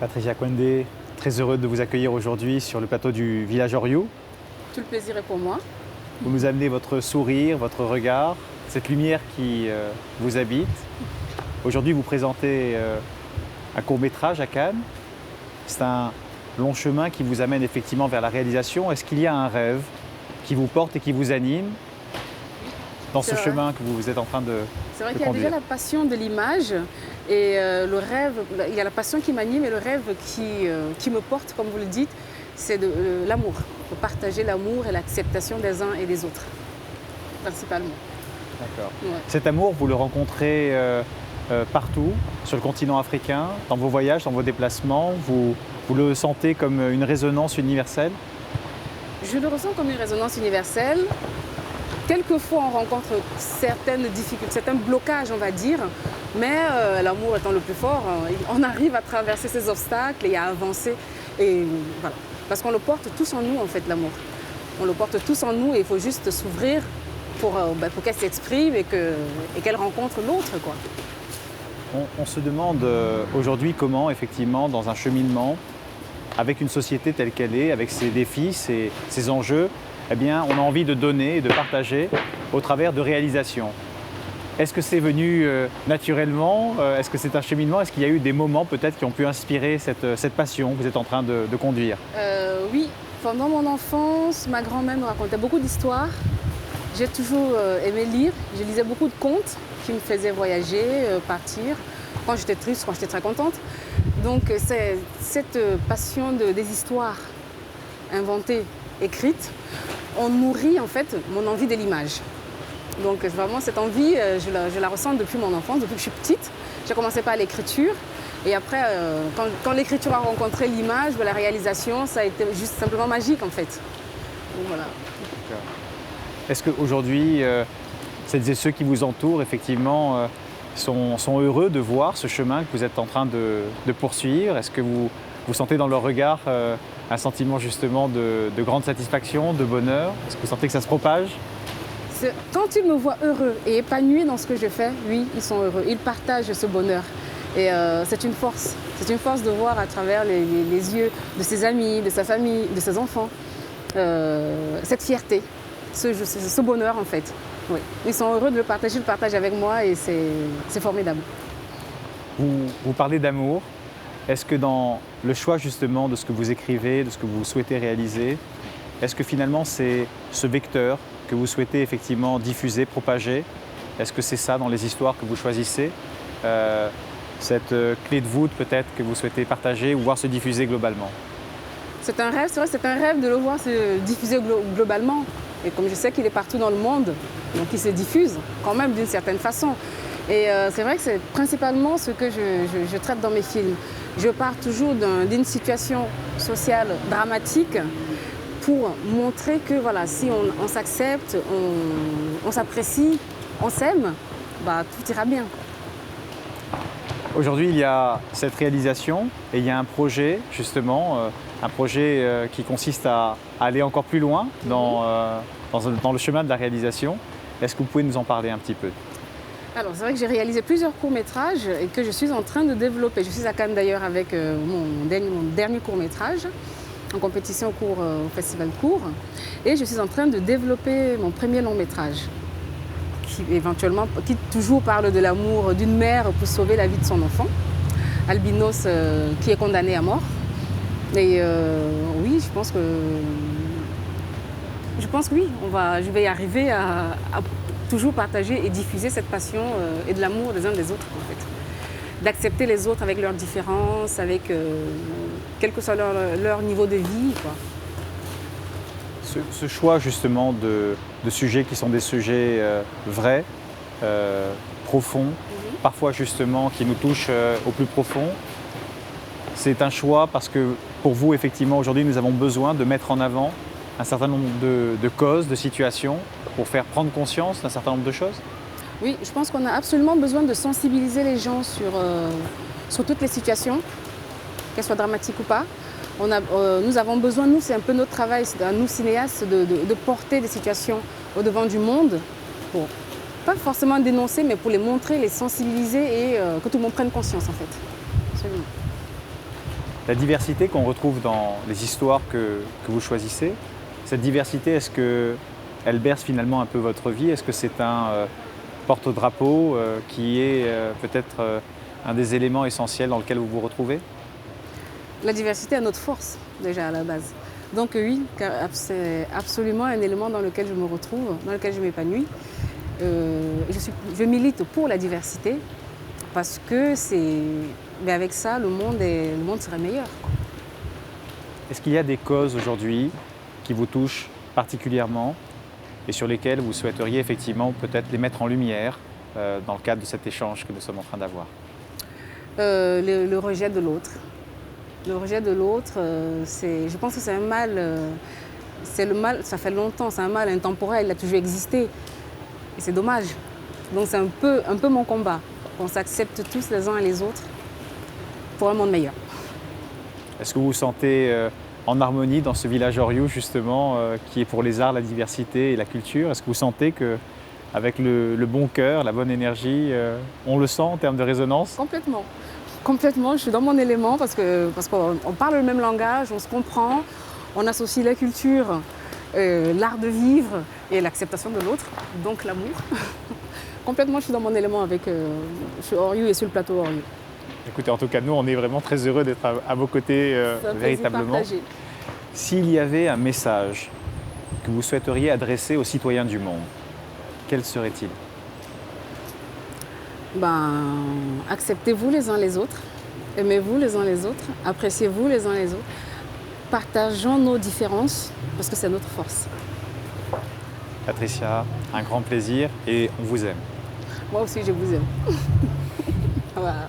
Patricia Kwende, très heureux de vous accueillir aujourd'hui sur le plateau du village Oriou. Tout le plaisir est pour moi. Vous nous amenez votre sourire, votre regard, cette lumière qui vous habite. Aujourd'hui, vous présentez un court-métrage à Cannes. C'est un long chemin qui vous amène effectivement vers la réalisation. Est-ce qu'il y a un rêve qui vous porte et qui vous anime dans ce chemin que vous êtes en train de conduire? C'est vrai qu'il y a déjà la passion de l'image et le rêve, il y a la passion qui m'anime et le rêve qui me porte, comme vous le dites, c'est de l'amour. Il faut partager l'amour et l'acceptation des uns et des autres, principalement. D'accord. Ouais. Cet amour, vous le rencontrez partout, sur le continent africain, dans vos voyages, dans vos déplacements, vous le sentez comme une résonance universelle? Je le ressens comme une résonance universelle. Quelquefois, on rencontre certaines difficultés, certains blocages, on va dire, mais l'amour étant le plus fort, on arrive à traverser ces obstacles et à avancer. Et voilà. Parce qu'on le porte tous en nous, en fait, l'amour. On le porte tous en nous et il faut juste s'ouvrir pour qu'elle s'exprime et qu'elle rencontre l'autre, quoi. On se demande aujourd'hui comment, effectivement, dans un cheminement, avec une société telle qu'elle est, avec ses défis, ses enjeux, eh bien, on a envie de donner et de partager au travers de réalisations. Est-ce que c'est venu naturellement? Est-ce que c'est un cheminement? Est-ce qu'il y a eu des moments peut-être qui ont pu inspirer cette passion que vous êtes en train de conduire? Oui, pendant mon enfance, ma grand-mère me racontait beaucoup d'histoires. J'ai toujours aimé lire. Je lisais beaucoup de contes qui me faisaient voyager, partir, quand j'étais triste, quand j'étais très contente. Donc c'est cette passion des histoires inventées, écrites, on nourrit en fait mon envie de l'image. Donc vraiment cette envie, je la ressens depuis mon enfance, depuis que je suis petite. J'ai commencé par l'écriture et après, quand l'écriture a rencontré l'image, la réalisation, ça a été juste simplement magique en fait. Donc voilà. Est-ce qu'aujourd'hui, celles et ceux qui vous entourent, effectivement, sont heureux de voir ce chemin que vous êtes en train de poursuivre? Est-ce que vous sentez dans leur regard un sentiment justement de grande satisfaction, de bonheur? Est-ce que vous sentez que ça se propage? Quand ils me voient heureux et épanoui dans ce que je fais, oui, ils sont heureux. Ils partagent ce bonheur. Et c'est une force. C'est une force de voir à travers les yeux de ses amis, de sa famille, de ses enfants, cette fierté, ce bonheur en fait. Oui. Ils sont heureux de le partager, avec moi et c'est formidable. Vous parlez d'amour. Est-ce que dans le choix justement de ce que vous écrivez, de ce que vous souhaitez réaliser, est-ce que finalement c'est ce vecteur que vous souhaitez effectivement diffuser, propager? Est-ce que c'est ça dans les histoires que vous choisissez? Cette clé de voûte peut-être que vous souhaitez partager ou voir se diffuser globalement? C'est un rêve, c'est vrai, c'est un rêve de le voir se diffuser globalement. Et comme je sais qu'il est partout dans le monde, donc il se diffuse quand même d'une certaine façon. Et c'est vrai que c'est principalement ce que je traite dans mes films. Je pars toujours d'une situation sociale dramatique pour montrer que voilà, si on s'accepte, on s'apprécie, on s'aime, tout ira bien. Aujourd'hui, il y a cette réalisation et il y a un projet justement, qui consiste à aller encore plus loin dans le chemin de la réalisation. Est-ce que vous pouvez nous en parler un petit peu? Alors c'est vrai que j'ai réalisé plusieurs courts-métrages et que je suis en train de développer. Je suis à Cannes d'ailleurs avec mon dernier court-métrage en compétition au Festival Court. Et je suis en train de développer mon premier long-métrage qui toujours parle de l'amour d'une mère pour sauver la vie de son enfant, albinos qui est condamné à mort. Et oui, je pense que oui, je vais y arriver à toujours partager et diffuser cette passion et de l'amour des uns des autres en fait. D'accepter les autres avec leurs différences, avec quel que soit leur niveau de vie, quoi. Ce choix justement de sujets qui sont des sujets vrais, profonds, parfois justement qui nous touchent au plus profond, c'est un choix parce que pour vous effectivement aujourd'hui nous avons besoin de mettre en avant un certain nombre de causes, de situations pour faire prendre conscience d'un certain nombre de choses? Oui, je pense qu'on a absolument besoin de sensibiliser les gens sur toutes les situations, qu'elles soient dramatiques ou pas. Nous avons besoin, nous, c'est un peu notre travail, à nous cinéastes, de porter des situations au devant du monde, pour pas forcément dénoncer, mais pour les montrer, les sensibiliser et que tout le monde prenne conscience en fait. Absolument. La diversité qu'on retrouve dans les histoires que vous choisissez, cette diversité, est-ce qu'elle berce finalement un peu votre vie? Est-ce que c'est un porte-drapeau qui est peut-être un des éléments essentiels dans lequel vous vous retrouvez? La diversité est notre force, déjà à la base. Donc oui, c'est absolument un élément dans lequel je me retrouve, dans lequel je m'épanouis. Je milite pour la diversité parce que mais avec ça, le monde serait meilleur. Est-ce qu'il y a des causes aujourd'hui qui vous touchent particulièrement et sur lesquelles vous souhaiteriez effectivement peut-être les mettre en lumière dans le cadre de cet échange que nous sommes en train d'avoir? Le rejet de l'autre. Le rejet de l'autre, je pense que c'est un mal, c'est le mal, ça fait longtemps, c'est un mal intemporel, il a toujours existé. Et c'est dommage. Donc c'est un peu mon combat, qu'on s'accepte tous les uns et les autres pour un monde meilleur. Est-ce que vous vous sentez en harmonie dans ce village Oriou justement, qui est pour les arts, la diversité et la culture? Est-ce que vous sentez qu'avec le bon cœur, la bonne énergie, on le sent en termes de résonance? Complètement. Complètement, je suis dans mon élément parce qu'on parle le même langage, on se comprend, on associe la culture, l'art de vivre et l'acceptation de l'autre, donc l'amour. Complètement, je suis dans mon élément sur Oriou et sur le plateau Oriou. Écoutez, en tout cas, nous, on est vraiment très heureux d'être à vos côtés véritablement. S'il y avait un message que vous souhaiteriez adresser aux citoyens du monde, quel serait-il? Acceptez-vous les uns les autres, aimez-vous les uns les autres, appréciez-vous les uns les autres, partageons nos différences parce que c'est notre force. Patricia, un grand plaisir et on vous aime. Moi aussi, je vous aime. Voilà.